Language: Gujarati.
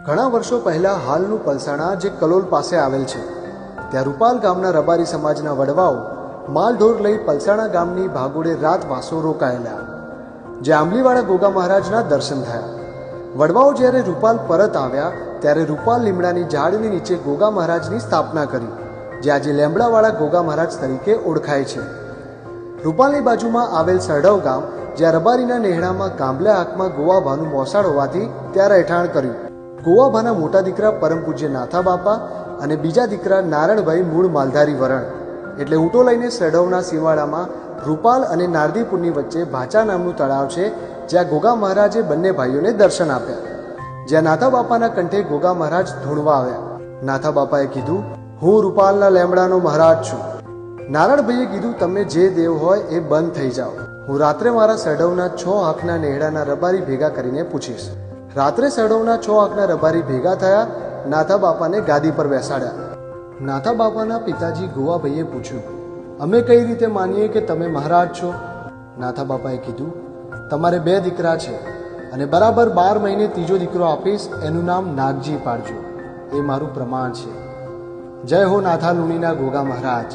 ઘણા વર્ષો પહેલાં હાલનું પલસાણા જે કલોલ પાસે આવેલ છે ત્યાં રૂપાલ ગામના રબારી સમાજના વડવાઓ માલઢોર લઈ પલસાણા ગામની ભાગોળે રાત વાસો રોકાયેલા, જે આંબલીવાળા ગોગા મહારાજના દર્શન થયા. વડવાઓ જ્યારે રૂપાલ પરત આવ્યા ત્યારે રૂપાલ લીમડાની ઝાડની નીચે ગોગા મહારાજની સ્થાપના કરી, જે આજે લેમડાવાળા ગોગા મહારાજ તરીકે ઓળખાય છે. રૂપાલની બાજુમાં આવેલ સરડવ ગામ, જ્યાં રબારીના નેહડામાં ગામલે આંખમાં ગોવાભાનું મોસાળ હોવાથી ત્યાં રહેઠાણ કર્યું. ગોવાભાના મોટા દીકરા પરમ પૂજ્ય નાથા બાપા અને બીજા દીકરા નારણભાઈ મૂળ માલધારી વરણ, એટલે ઊંટો લઈને સરડવના સીમાડામાં રૂપાલ અને નારદીપુરની વચ્ચે ભાચા નામનું તળાવ છે, જ્યાં ગોગા મહારાજે બંને ભાઈઓને દર્શન આપ્યા. જ્યાં નાથા બાપાના કંઠે ગોગા મહારાજ ધૂણવા આવ્યા. નાથા બાપાએ કીધું, હું રૂપાલના લેમડાનો મહારાજ છું. નારણભાઈએ કીધું, તમે જે દેવ હોય એ બંધ થઈ જાઓ. હું રાત્રે મારા સરડવના 6 આંખના નેહડાના રબારી ભેગા કરીને પૂછીશ. રાત્રે સરડવના 6 આંખના રબારી ભેગા થયા. નાથા બાપાને ગાદી પર બેસાડ્યા. નાથા બાપાના પિતાજી ગોવાભાઈએ પૂછ્યું, અમે કઈ રીતે માનીએ કે તમે મહારાજ છો? નાથા બાપાએ કીધું, તમારે 2 દીકરા છે અને બરાબર 12 મહિને ત્રીજો દીકરો આપીશ, એનું નામ નાગજી પાડજો. એ મારું પ્રમાણ છે. જય હો નાથા લુણીના ગોગા મહારાજ.